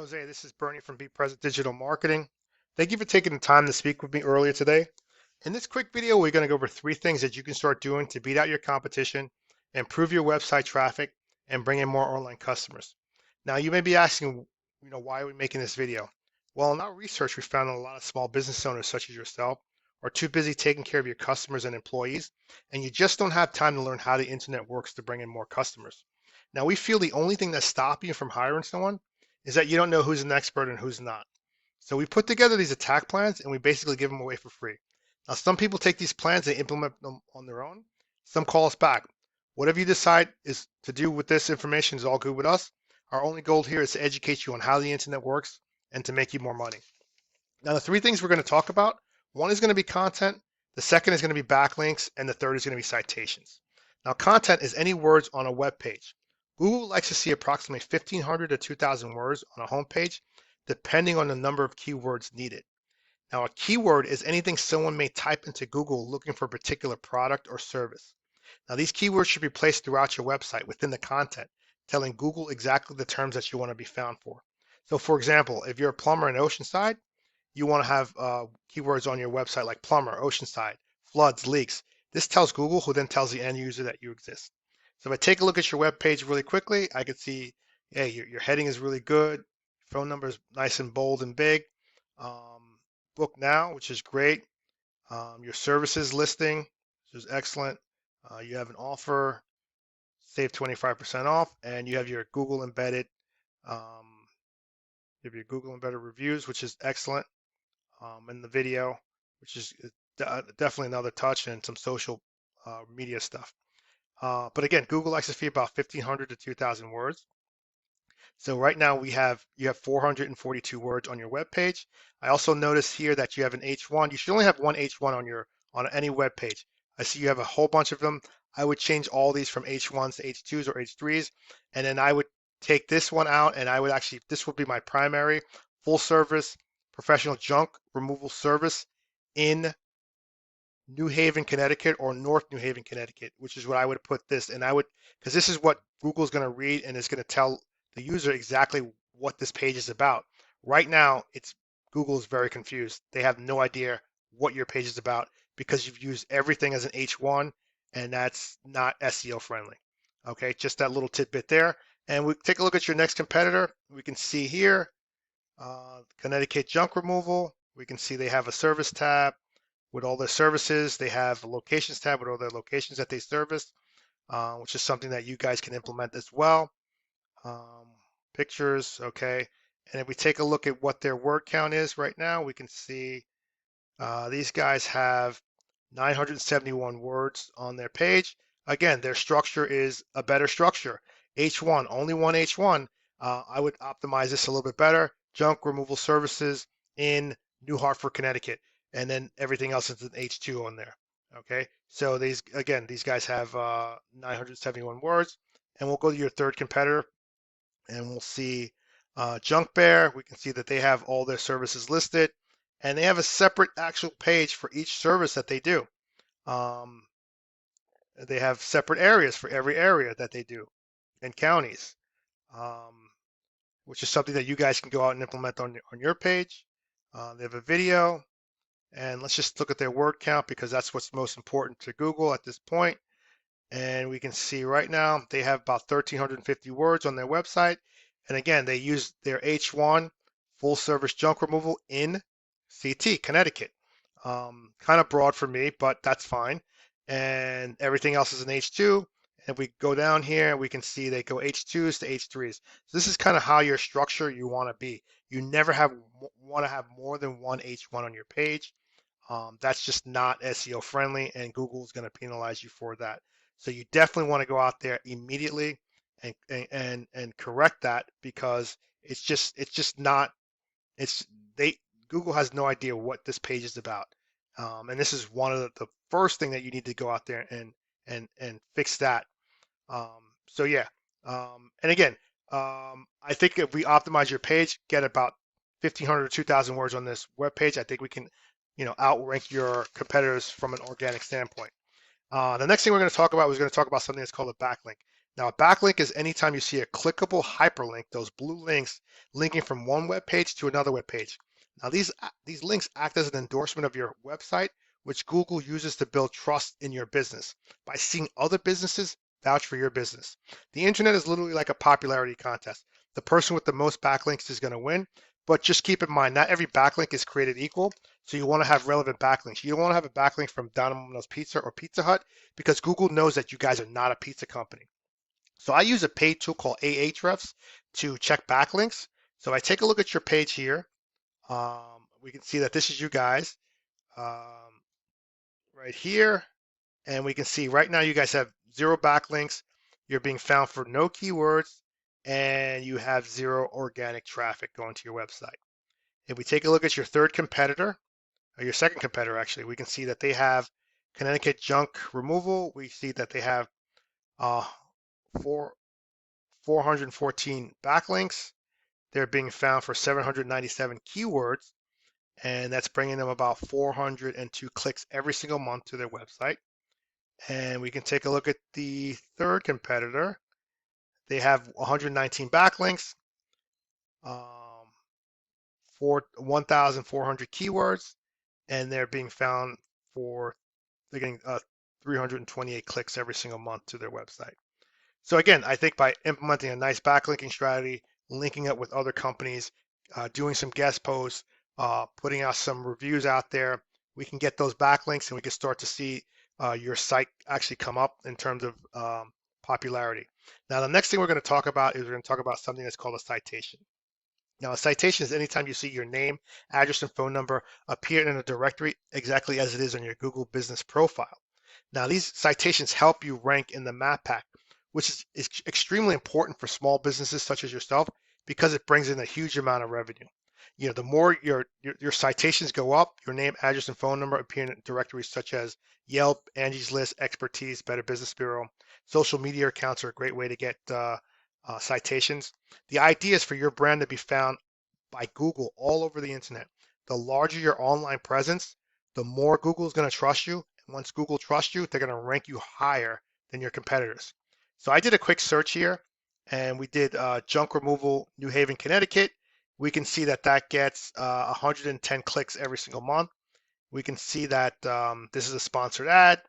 Jose. This is Bernie from Bepresent Digital Marketing. Thank you for taking the time to speak with me earlier today. In this quick video, we're going to go over 3 things that you can start doing to beat out your competition, improve your website traffic, and bring in more online customers. Now, you may be asking, why are we making this video? Well, in our research, we found that a lot of small business owners such as yourself are too busy taking care of your customers and employees, and you just don't have time to learn how the internet works to bring in more customers. Now, we feel the only thing that's stopping you from hiring someone is that you don't know who's an expert and who's not. So we put together these attack plans and we basically give them away for free. Now, some people take these plans and implement them on their own. Some call us back. Whatever you decide is to do with this information is all good with us. Our only goal here is to educate you on how the internet works and to make you more money. Now, the 3 things we're going to talk about, one is going to be content, the second is going to be backlinks, and the third is going to be citations. Now, content is any words on a web page. Google likes to see approximately 1,500 to 2,000 words on a home page, depending on the number of keywords needed. Now, a keyword is anything someone may type into Google looking for a particular product or service. Now, these keywords should be placed throughout your website within the content, telling Google exactly the terms that you want to be found for. So, for example, if you're a plumber in Oceanside, you want to have keywords on your website like plumber, Oceanside, floods, leaks. This tells Google, who then tells the end user that you exist. So if I take a look at your web page really quickly, I can see, hey, your heading is really good. Phone number is nice and bold and big. Book now, which is great. Your services listing, which is excellent. You have an offer, save 25% off, and you have your Google embedded, reviews, which is excellent. In the video, which is definitely another touch, and some social media stuff. But again, Google likes to see about 1,500 to 2,000 words. So right now you have 442 words on your web page. I also notice here that you have an H1. You should only have one H1 on any web page. I see you have a whole bunch of them. I would change all these from H1s to H2s or H3s, and then I would take this one out, and this would be my primary full service professional junk removal service in New Haven, Connecticut, or North New Haven, Connecticut, which is what I would put this. And because this is what Google's going to read and it's going to tell the user exactly what this page is about. Right now, Google is very confused. They have no idea what your page is about because you've used everything as an H1, and that's not SEO friendly. Okay, just that little tidbit there. And we take a look at your next competitor. We can see here, Connecticut junk removal. We can see they have a service tab with all their services. They have a locations tab with all their locations that they service, which is something that you guys can implement as well. Pictures, okay. And if we take a look at what their word count is right now, we can see these guys have 971 words on their page. Again, their structure is a better structure. H1, only one H1. I would optimize this a little bit better. Junk removal services in New Hartford, Connecticut, and then everything else is an H2 on there. Okay, so these guys have 971 words, and we'll go to your third competitor, and we'll see Junk Bear. We can see that they have all their services listed, and they have a separate actual page for each service that they do. They have separate areas for every area that they do, and counties, which is something that you guys can go out and implement on your page. They have a video, and let's just look at their word count because that's what's most important to Google at this point. And we can see right now they have about 1,350 words on their website. And again, they use their H1 full service junk removal in CT, Connecticut. Kind of broad for me, but that's fine. And everything else is an H2. And if we go down here, we can see they go H2s to H3s. So this is kind of how your structure you want to be. You never want to have more than one H1 on your page. That's just not SEO friendly, and Google is going to penalize you for that. So you definitely want to go out there immediately and correct that, because Google has no idea what this page is about. And this is one of the first thing that you need to go out there and fix that. So yeah, and again, I think if we optimize your page, get about 1,500 or 2,000 words on this web page, I think we can, outrank your competitors from an organic standpoint. The next thing we're going to talk about is something that's called a backlink. Now, a backlink is anytime you see a clickable hyperlink, those blue links linking from one web page to another web page. Now, these links act as an endorsement of your website, which Google uses to build trust in your business by seeing other businesses vouch for your business. The internet is literally like a popularity contest. The person with the most backlinks is going to win, but just keep in mind, not every backlink is created equal. So you want to have relevant backlinks. You don't want to have a backlink from Domino's Pizza or Pizza Hut because Google knows that you guys are not a pizza company. So I use a paid tool called Ahrefs to check backlinks. So I take a look at your page here. We can see that this is you guys right here. And we can see right now you guys have 0 backlinks. You're being found for no keywords, and you have 0 organic traffic going to your website. If we take a look at your third competitor, or your second competitor actually, we can see that they have Connecticut junk removal. We see that they have uh, 414 backlinks. They're being found for 797 keywords, and that's bringing them about 402 clicks every single month to their website. And we can take a look at the third competitor. They have 119 backlinks, for 1,400 keywords, and they're being found for they're getting 328 clicks every single month to their website. So again, I think by implementing a nice backlinking strategy, linking up with other companies, doing some guest posts, putting out some reviews out there, we can get those backlinks and we can start to see your site actually come up in terms of popularity. Now, the next thing we're going to talk about is we're going to talk about something that's called a citation. Now, a citation is anytime you see your name, address, and phone number appear in a directory exactly as it is on your Google business profile. Now, these citations help you rank in the map pack, which is extremely important for small businesses such as yourself because it brings in a huge amount of revenue. You know, the more your citations go up, your name, address, and phone number appear in directories such as Yelp, Angie's List, Expertise, Better Business Bureau. Social media accounts are a great way to get citations. The idea is for your brand to be found by Google all over the internet. The larger your online presence, the more Google's going to trust you. And once Google trusts you, they're going to rank you higher than your competitors. So I did a quick search here, and we did junk removal, New Haven, Connecticut. We can see that that gets 110 clicks every single month. We can see that this is a sponsored ad,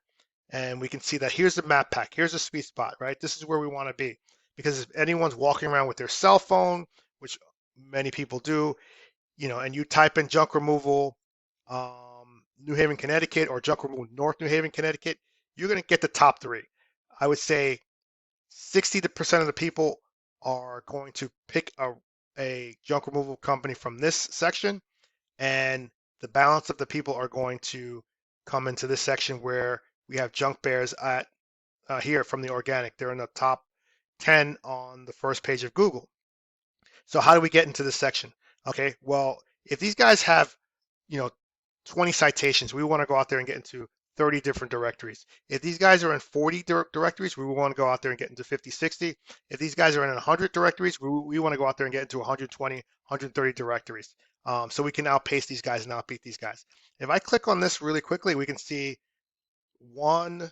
and we can see that here's the map pack. Here's the sweet spot, right? This is where we want to be. Because if anyone's walking around with their cell phone, which many people do, you know, and you type in junk removal, New Haven, Connecticut, or junk removal, North New Haven, Connecticut, you're going to get the top 3. I would say 60% of the people are going to pick a junk removal company from this section, and the balance of the people are going to come into this section where we have junk bears at here from the organic. They're in the top 10 on the first page of Google. So how do we get into this section? Okay, well, if these guys have, you know, 20 citations, we want to go out there and get into 30 different directories. If these guys are in 40 directories, we want to go out there and get into 50, 60. If these guys are in 100 directories, we want to go out there and get into 120, 130 directories. So we can outpace these guys and outbeat these guys. If I click on this really quickly, we can see 1,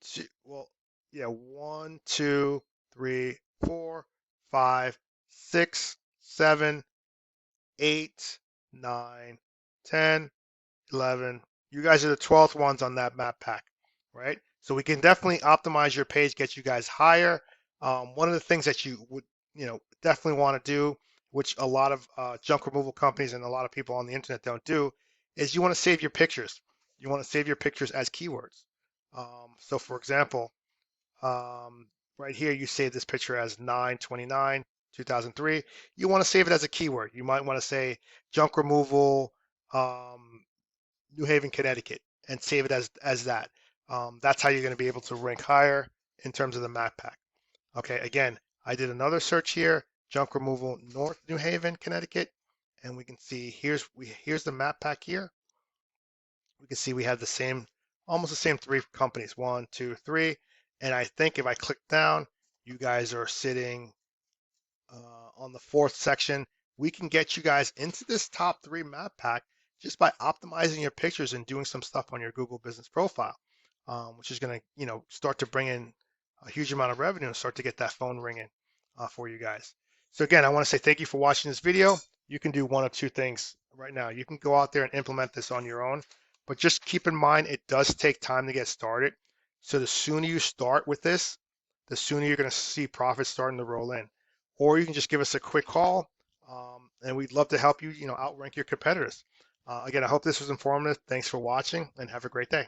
2, well, yeah, 1, 2, 3, 4, 5, 6, 7, 8, 9, 10, 11. You guys are the 12th ones on that map pack, right? So we can definitely optimize your page, get you guys higher. One of the things that you would, you know, definitely want to do, which a lot of junk removal companies and a lot of people on the internet don't do, is you want to save your pictures. You want to save your pictures as keywords. So for example, right here, you save this picture as 9/29/2003. You want to save it as a keyword. You might want to say junk removal, New Haven, Connecticut, and save it as that. That's how you're going to be able to rank higher in terms of the map pack. Okay, again, I did another search here, junk removal, North New Haven, Connecticut, and we can see here's the map pack here. We can see we have the same, almost the same 3 companies, 1, 2, 3. And I think if I click down, you guys are sitting on the 4th section. We can get you guys into this top 3 map pack just by optimizing your pictures and doing some stuff on your Google business profile, which is going to, you know, start to bring in a huge amount of revenue and start to get that phone ringing for you guys. So again, I want to say thank you for watching this video. You can do one of two things right now. You can go out there and implement this on your own, but just keep in mind it does take time to get started. So the sooner you start with this, the sooner you're going to see profits starting to roll in. Or you can just give us a quick call, and we'd love to help you, outrank your competitors. Again, I hope this was informative. Thanks for watching, and have a great day.